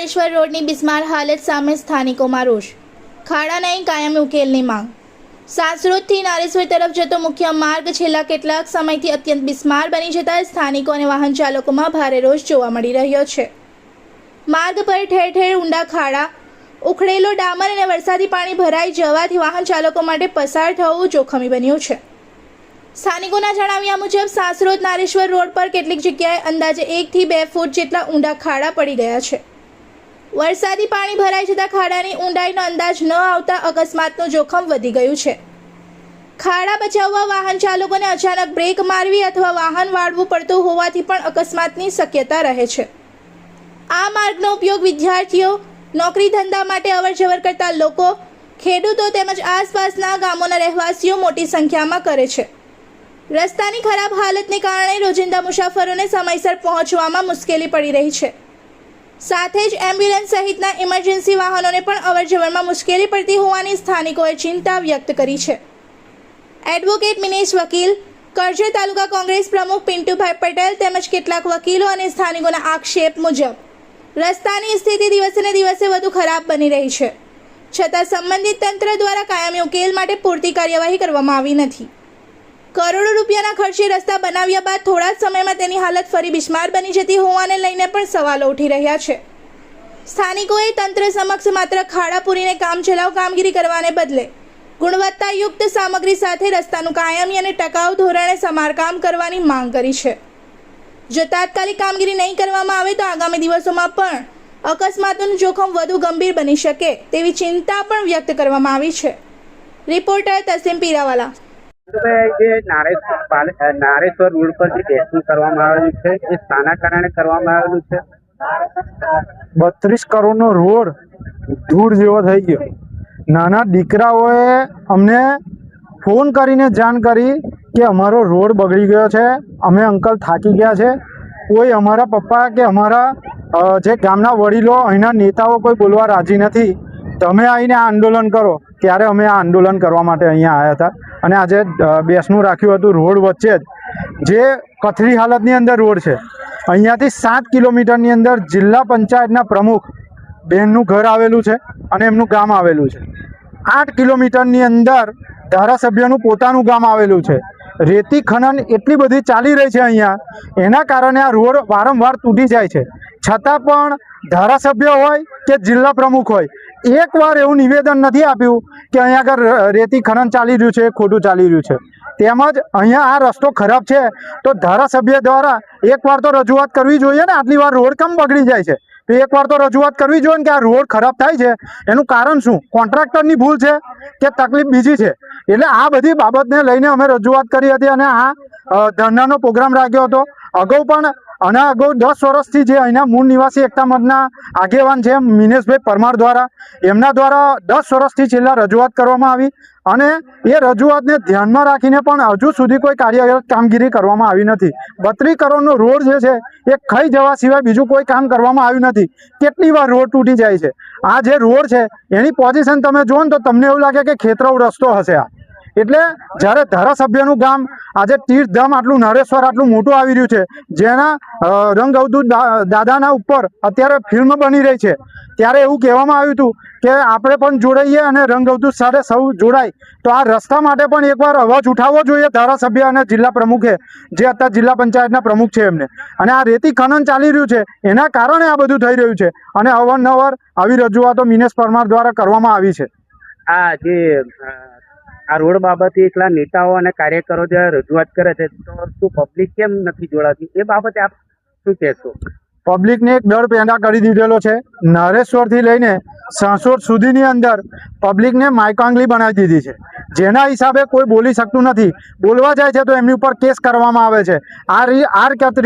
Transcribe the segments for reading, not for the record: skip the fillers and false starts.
નારેશ્વર રોડની બિસ્માર હાલત સામે સ્થાનિકોમાં રોષ। ખાડા નહીં કાયમી ઉકેલની માંગ। સાસરોદથી નારેશ્વર તરફ જતો મુખ્ય માર્ગ છેલ્લા કેટલાક સમયથી અત્યંત બિસ્માર બની જતા સ્થાનિકો અને વાહન ચાલકોમાં ભારે રોષ જોવા મળી રહ્યો છે। માર્ગ પર ઠેર ઠેર ઊંડા ખાડા, ઉખડેલો ડામર અને વરસાદી પાણી ભરાઈ જવાથી વાહન ચાલકો માટે પસાર થવું જોખમી બન્યું છે। સ્થાનિકોના જણાવ્યા મુજબ સાસરોદ નારેશ્વર રોડ પર કેટલીક જગ્યાએ અંદાજે 1 થી 2 ફૂટ જેટલા ઊંડા ખાડા પડી ગયા છે। વરસાદી પાણી ભરાઈ જતા ખાડાની ઊંડાઈનો અંદાજ ન આવતા અકસ્માતનું જોખમ વધી ગયું છે। ખાડા બચાવવા વાહન ચાલકોને અચાનક બ્રેક મારવી અથવા વાહન વાળવું પડતું હોવાથી પણ અકસ્માતની શક્યતા રહે છે। આ માર્ગનો ઉપયોગ વિદ્યાર્થીઓ, નોકરી ધંધા માટે અવરજવર કરતા લોકો, ખેડૂતો તેમજ આસપાસના ગામોના રહેવાસીઓ મોટી સંખ્યામાં કરે છે। રસ્તાની ખરાબ હાલતને કારણે રોજિંદા મુસાફરોને સમયસર પહોંચવામાં મુશ્કેલી પડી રહી છે। સાથે જ એમ્બ્યુલન્સ સહિતના ઇમરજન્સી વાહનોને પણ અવરજવરમાં મુશ્કેલી પડતી હોવાની સ્થાનિકોએ ચિંતા વ્યક્ત કરી છે। એડવોકેટ મિનેશ વકીલ, કરજણ તાલુકા કોંગ્રેસ પ્રમુખ પિન્ટુભાઈ પટેલ તેમજ કેટલાક વકીલો અને સ્થાનિકોના આક્ષેપ મુજબ રસ્તાની સ્થિતિ દિવસે ને દિવસે વધુ ખરાબ બની રહી છે, છતાં સંબંધિત તંત્ર દ્વારા કાયમી ઉકેલ માટે પૂરતી કાર્યવાહી કરવામાં આવી નથી। કરોડો રૂપિયાના ખર્ચે રસ્તા બનાવ્યા બાદ થોડા જ સમયમાં તેની હાલત ફરી બિસ્માર બની જતી હોવાને લઈને પણ સવાલો ઉઠી રહ્યા છે। સ્થાનિકોએ તંત્ર સમક્ષ માત્ર ખાડા પૂરીને કામચલાઉ કામગીરી કરવાને બદલે ગુણવત્તાયુક્ત સામગ્રી સાથે રસ્તાનું કાયમી અને ટકાઉ ધોરણે સમારકામ કરવાની માંગ કરી છે। જો તાત્કાલિક કામગીરી નહીં કરવામાં આવે તો આગામી દિવસોમાં પણ અકસ્માતોનું જોખમ વધુ ગંભીર બની શકે તેવી ચિંતા પણ વ્યક્ત કરવામાં આવી છે। રિપોર્ટર તસીમ પીરાવાલા। નારેશ્વર રોડ પર જે ટેસ્ટિંગ કરવામાં આવેલું છે એ શાના કારણે કરવામાં આવેલું છે? 32 કરોડનો રોડ ધૂળ જેવો થઈ ગયો। નાના દીકરાઓએ અમને ફોન કરીને જાણ કરી કે અમારો રોડ બગડી ગયો છે, અમે અંકલ થાકી ગયા છે, કોઈ અમારા પપ્પા કે અમારા જે ગામના વડીલો અહીંના નેતાઓ કોઈ બોલવા રાજી નથી, તમે આવીને આ આંદોલન કરો। ત્યારે અમે આ આંદોલન કરવા માટે અહીંયા આવ્યા હતા અને આજે બેસનું રાખ્યું હતું। રોડ વચ્ચે જે કથળી હાલતની અંદર રોડ છે, અહીંયાથી 7 કિલોમીટરની અંદર જિલ્લા પંચાયતના પ્રમુખ બહેનનું ઘર આવેલું છે અને એમનું ગામ આવેલું છે। 8 કિલોમીટરની અંદર ધારાસભ્યનું પોતાનું ગામ આવેલું છે। રેતી ખનન એટલી બધી ચાલી રહી છે અહીંયા, એના કારણે આ રોડ વારંવાર તૂટી જાય છે, છતાં પણ ધારાસભ્ય હોય કે જિલ્લા પ્રમુખ હોય એકવાર એવું નિવેદન નથી આપ્યું કે અહીંયા આગળ રેતી ખનન ચાલી રહ્યું છે, ખોટું ચાલી રહ્યું છે। તેમજ અહીંયા આ રસ્તો ખરાબ છે તો ધારાસભ્ય દ્વારા એકવાર તો રજૂઆત કરવી જોઈએ ને। આટલી વાર રોડ કેમ બગડી જાય છે તો એકવાર તો રજૂઆત કરવી જોઈએ ને કે આ રોડ ખરાબ થાય છે એનું કારણ શું, કોન્ટ્રાક્ટરની ભૂલ છે કે તકલીફ બીજી છે? એટલે આ બધી બાબતને લઈને અમે રજૂઆત કરી હતી અને આ ધરણાનો પ્રોગ્રામ રાખ્યો હતો। અગાઉ પણ અને અગાઉ 10 વર્ષથી જે અહીંના મૂળ નિવાસી એકતા મંચના આગેવાન છે મિનેશભાઈ પરમાર દ્વારા, એમના દ્વારા 10 વર્ષથી છેલ્લા રજૂઆત કરવામાં આવી અને એ રજૂઆતને ધ્યાનમાં રાખીને પણ હજુ સુધી કોઈ કાર્યરત કામગીરી કરવામાં આવી નથી। 32 કરોડનો રોડ જે છે એ ખાઈ જવા સિવાય બીજું કોઈ કામ કરવામાં આવ્યું નથી। કેટલી વાર રોડ તૂટી જાય છે। આ જે રોડ છે એની પોઝિશન તમે જુઓ ને તો તમને એવું લાગે કે ખેતરાઉ રસ્તો હશે આ। એટલે જ્યારે ધારાસભ્યનું ગામ આજે તીર્થધામ આટલું નરેશ્વર આટલું મોટું આવી રહ્યું છે, જેના રંગ અવધૂત દાદાના ઉપર અત્યારે ફિલ્મ બની રહી છે, ત્યારે એવું કહેવામાં આવ્યું હતું કે આપણે પણ જોડાઈએ અને રંગ અવધૂત સાથે સૌ જોડાય। તો આ રસ્તા માટે પણ એકવાર અવાજ ઉઠાવવો જોઈએ ધારાસભ્ય અને જિલ્લા પ્રમુખે, જે અત્યારે જિલ્લા પંચાયતના પ્રમુખ છે એમને। અને આ રેતી ખનન ચાલી રહ્યું છે એના કારણે આ બધું થઈ રહ્યું છે અને અવારનવાર આવી રજૂઆતો મિનેશ પરમાર દ્વારા કરવામાં આવી છે। આ રોડ બાબતે એકલા નેતાઓ અને કાર્યકરો જે રજૂઆત કરે છે તો શું પબ્લિક કેમ નથી જોડાતી, એ બાબતે આપ શું કહેશો? પબ્લિકને એક ડર પેદા કરી દીધેલો છે। નરેશ્વરથી લઈને સાસોદ સુધીની અંદર પબ્લિકને માયકાંગલી બનાવી દીધી છે, જેના હિસાબે કોઈ બોલી શકતું નથી। બોલવા જાય છે તો એમની ઉપર કેસ કરવામાં આવે છે। આ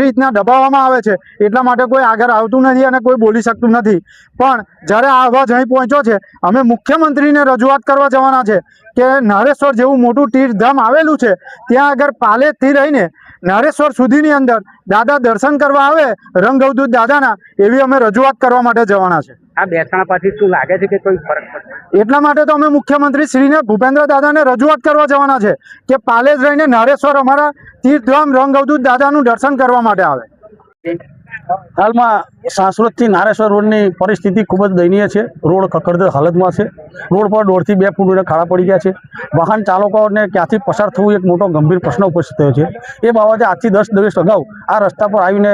રીતના દબાવવામાં આવે છે, એટલા માટે કોઈ આગળ આવતું નથી અને કોઈ બોલી શકતું નથી। પણ જ્યારે આ અવાજ અહીં પહોંચ્યો છે, અમે મુખ્યમંત્રીને રજૂઆત કરવા જવાના છે કે નરેશ્વર જેવું મોટું તીર્થધામ આવેલું છે, ત્યાં આગળ પાલેજથી રહીને નરેશ્વર સુધીની અંદર દાદા દર્શન કરવા આવે રંગ અવધૂત દાદાના, એવી અમે રજૂઆત કરવા માટે જવાના છે। આ બેસણા પછી શું લાગે છે કે કોઈ ફરક પડશે? એટલા માટે તો અમે મુખ્યમંત્રી શ્રીને ભૂપેન્દ્ર દાદાને રજૂઆત કરવા જવાના છે કે પાલેજ રહીને નરેશ્વર અમારા તીર્થધામ રંગ અવધૂત દાદાનું દર્શન કરવા માટે આવે। હાલમાં સાસરોદથી નારેશ્વર રોડની પરિસ્થિતિ ખૂબ જ દયનીય છે. રોડ કકડદાર હાલતમાં છે. રોડ પર 1.5 થી 2 ફૂટ ખાડા પડી ગયા છે. વાહન ચાલકોને ક્યાંથી પસાર થવું એક મોટો ગંભીર પ્રશ્ન ઉપસ્થિત થયો છે. એ બાબતે આજથી 10 દિવસ અગાઉ આ રસ્તા પર આવીને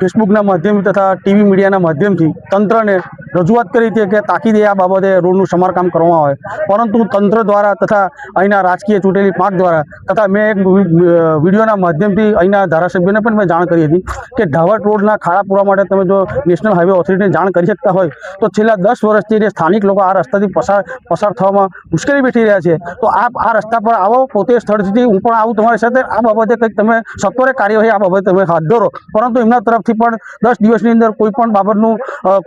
ફેસબુકના માધ્યમથી તથા ટીવી મીડિયાના માધ્યમથી તંત્રને રજૂઆત કરી હતી કે તાકીદે આ બાબતે રોડનું સમારકામ કરવામાં આવે, પરંતુ તંત્ર દ્વારા તથા અહીંના રાજકીય ચૂંટેલી પાંખ દ્વારા તથા મેં એક વિડીયોના માધ્યમથી અહીંના ધારાસભ્યને પણ મેં જાણ કરી હતી કે ઢાવટ રોડના ખાડા પૂરવા માટે તમે જો નેશનલ હાઈવે ઓથોરિટીને જાણ કરી શકતા હોય તો છેલ્લા 10 વર્ષથી જે સ્થાનિક લોકો આ રસ્તાથી પસાર થવામાં મુશ્કેલી વેઠી રહ્યા છે, તો આપ આ રસ્તા પર આવો, પોતે સ્થળથી હું પણ આવું તમારી સાથે, આ બાબતે કંઈક તમે સત્વરે કાર્યવાહી આ બાબતે તમે હાથ ધરો. પરંતુ એમના તરફથી પણ 10 દિવસની અંદર કોઈ પણ બાબતનું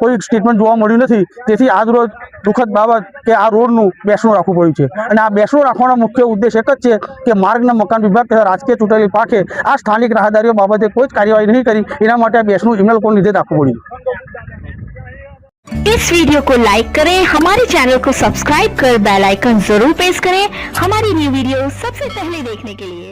કોઈ સ્ટેટમેન્ટ જોવા મળ્યું નથી. તેથી આજ રોજ દુઃખદ બાબત કે આ રોડનું બેસણું રાખવું પડ્યું છે. અને આ બેસણું રાખવાનો મુખ્ય ઉદ્દેશ એક જ છે કે માર્ગના મકાન વિભાગ તથા રાજકીય ચૂંટાયેલી પાંખે આ સ્થાનિક રાહદારીઓ બાબતે કોઈ જ કાર્યવાહી નહીં કરી, એના માટે આ બેસણું એમના લોકોને લીધે રાખવું પડ્યું. इस वीडियो को लाइक करें, हमारे चैनल को सब्सक्राइब कर बेल आइकन जरूर प्रेस करें हमारी न्यू वीडियो सबसे पहले देखने के लिए.